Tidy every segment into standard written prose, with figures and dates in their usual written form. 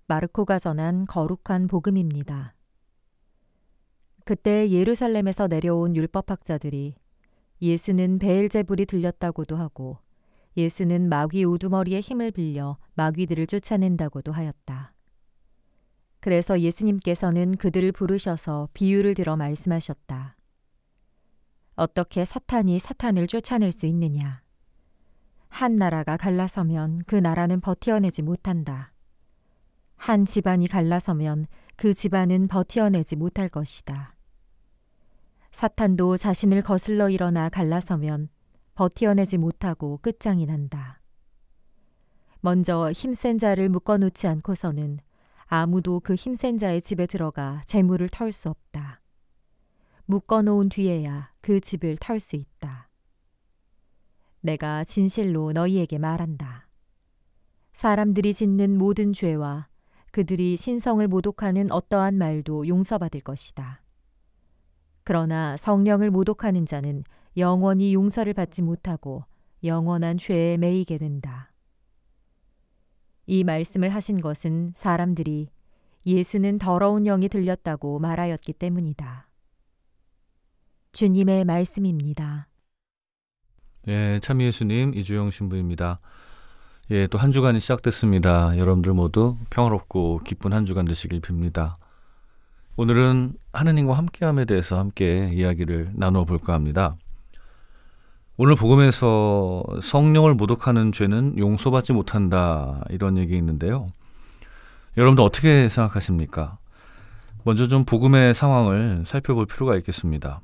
마르코가 전한 거룩한 복음입니다. 그때 예루살렘에서 내려온 율법학자들이 예수는 베엘제불이 들렸다고도 하고 예수는 마귀 우두머리의 힘을 빌려 마귀들을 쫓아낸다고도 하였다. 그래서 예수님께서는 그들을 부르셔서 비유를 들어 말씀하셨다. 어떻게 사탄이 사탄을 쫓아낼 수 있느냐? 한 나라가 갈라서면 그 나라는 버티어내지 못한다. 한 집안이 갈라서면 그 집안은 버티어내지 못할 것이다. 사탄도 자신을 거슬러 일어나 갈라서면 버티어내지 못하고 끝장이 난다. 먼저 힘센 자를 묶어놓지 않고서는 아무도 그 힘센 자의 집에 들어가 재물을 털 수 없다. 묶어놓은 뒤에야 그 집을 털 수 있다. 내가 진실로 너희에게 말한다. 사람들이 짓는 모든 죄와 그들이 신성을 모독하는 어떠한 말도 용서받을 것이다. 그러나 성령을 모독하는 자는 영원히 용서를 받지 못하고 영원한 죄에 매이게 된다. 이 말씀을 하신 것은 사람들이 예수는 더러운 영이 들렸다고 말하였기 때문이다. 주님의 말씀입니다. 네, 참 예수님 이주영 신부입니다. 예, 또 한 주간이 시작됐습니다. 여러분들 모두 평화롭고 기쁜 한 주간 되시길 빕니다. 오늘은 하느님과 함께함에 대해서 함께 이야기를 나누어 볼까 합니다. 오늘 복음에서 성령을 모독하는 죄는 용서받지 못한다 이런 얘기 있는데요. 여러분들 어떻게 생각하십니까? 먼저 좀 복음의 상황을 살펴볼 필요가 있겠습니다.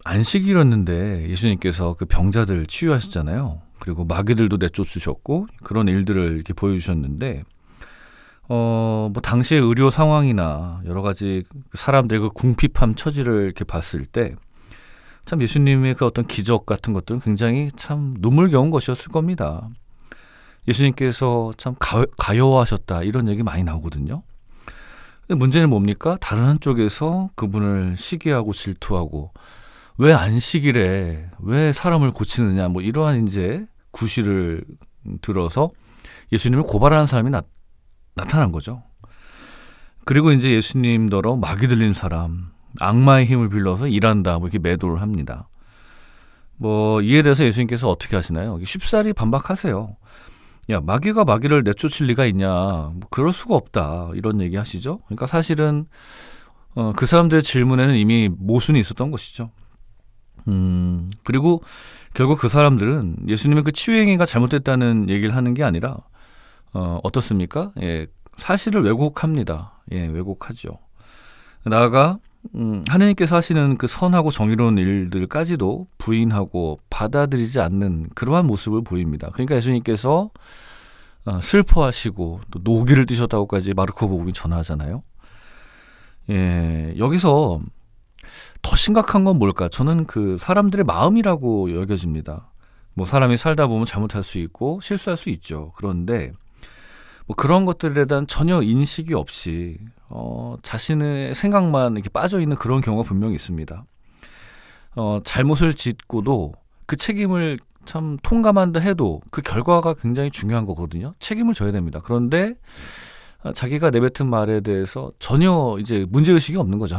안식일이었는데 예수님께서 그 병자들 치유하셨잖아요. 그리고 마귀들도 내쫓으셨고 그런 일들을 이렇게 보여주셨는데 뭐 당시의 의료 상황이나 여러 가지 사람들의 그 궁핍함 처지를 이렇게 봤을 때 참 예수님의 그 어떤 기적 같은 것들은 굉장히 참 눈물겨운 것이었을 겁니다. 예수님께서 참 가여워하셨다 이런 얘기 많이 나오거든요. 근데 문제는 뭡니까? 다른 한쪽에서 그분을 시기하고 질투하고 왜 안식일에 왜 사람을 고치느냐 뭐 이러한 이제 구실을 들어서 예수님을 고발하는 사람이 나타난 거죠. 그리고 이제 예수님더러 마귀 들린 사람, 악마의 힘을 빌려서 일한다 뭐 이렇게 매도를 합니다. 뭐 이에 대해서 예수님께서 어떻게 하시나요? 쉽사리 반박하세요. 야, 마귀가 마귀를 내쫓을 리가 있냐? 뭐 그럴 수가 없다 이런 얘기 하시죠. 그러니까 사실은 그 사람들의 질문에는 이미 모순이 있었던 것이죠. 그리고 결국 그 사람들은 예수님의 그 치유행위가 잘못됐다는 얘기를 하는 게 아니라 어떻습니까? 예, 사실을 왜곡합니다. 예, 왜곡하죠. 나아가 하느님께서 하시는 그 선하고 정의로운 일들까지도 부인하고 받아들이지 않는 그러한 모습을 보입니다. 그러니까 예수님께서 슬퍼하시고 또 노기를 띠셨다고까지 마르코 복음이 전하잖아요. 예, 여기서 더 심각한 건 뭘까? 저는 그 사람들의 마음이라고 여겨집니다. 뭐 사람이 살다 보면 잘못할 수 있고 실수할 수 있죠. 그런데 뭐 그런 것들에 대한 전혀 인식이 없이 자신의 생각만 이렇게 빠져 있는 그런 경우가 분명히 있습니다. 잘못을 짓고도 그 책임을 참 통감한다 해도 그 결과가 굉장히 중요한 거거든요. 책임을 져야 됩니다. 그런데 자기가 내뱉은 말에 대해서 전혀 이제 문제의식이 없는 거죠.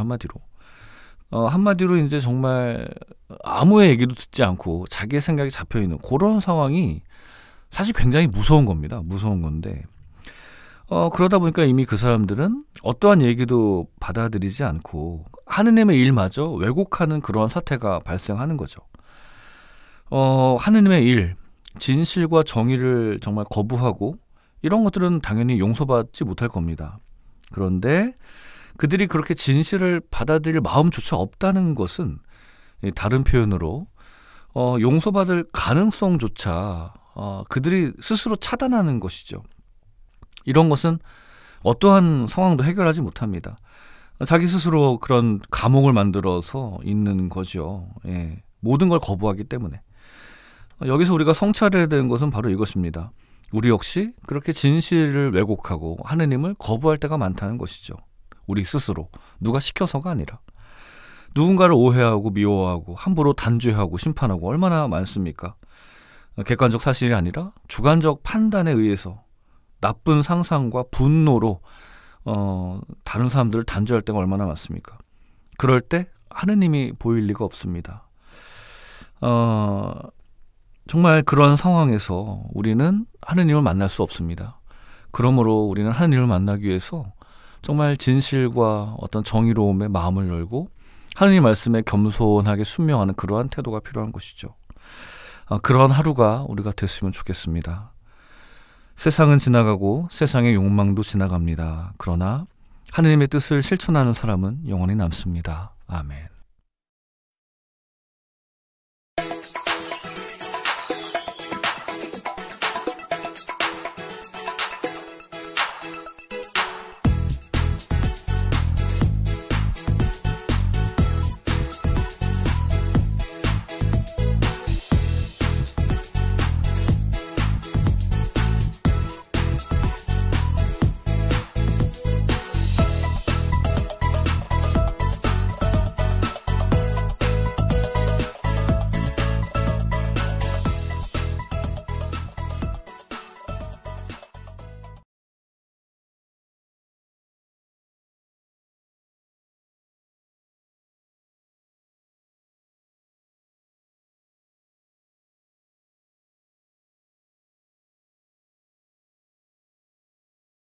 한마디로 이제 정말 아무의 얘기도 듣지 않고 자기의 생각이 잡혀 있는 그런 상황이 사실 굉장히 무서운 겁니다. 무서운 건데 그러다 보니까 이미 그 사람들은 어떠한 얘기도 받아들이지 않고 하느님의 일마저 왜곡하는 그러한 사태가 발생하는 거죠. 하느님의 일, 진실과 정의를 정말 거부하고 이런 것들은 당연히 용서받지 못할 겁니다. 그런데 그들이 그렇게 진실을 받아들일 마음조차 없다는 것은 다른 표현으로 용서받을 가능성조차 그들이 스스로 차단하는 것이죠. 이런 것은 어떠한 상황도 해결하지 못합니다. 자기 스스로 그런 감옥을 만들어서 있는 거죠. 예, 모든 걸 거부하기 때문에. 여기서 우리가 성찰해야 되는 것은 바로 이것입니다. 우리 역시 그렇게 진실을 왜곡하고 하느님을 거부할 때가 많다는 것이죠. 우리 스스로. 누가 시켜서가 아니라. 누군가를 오해하고 미워하고 함부로 단죄하고 심판하고 얼마나 많습니까? 객관적 사실이 아니라 주관적 판단에 의해서 나쁜 상상과 분노로 다른 사람들을 단죄할 때가 얼마나 많습니까? 그럴 때 하느님이 보일 리가 없습니다. 정말 그런 상황에서 우리는 하느님을 만날 수 없습니다. 그러므로 우리는 하느님을 만나기 위해서 정말 진실과 어떤 정의로움에 마음을 열고 하느님 말씀에 겸손하게 순명하는 그러한 태도가 필요한 것이죠. 그런 하루가 우리가 됐으면 좋겠습니다. 세상은 지나가고 세상의 욕망도 지나갑니다. 그러나 하느님의 뜻을 실천하는 사람은 영원히 남습니다. 아멘.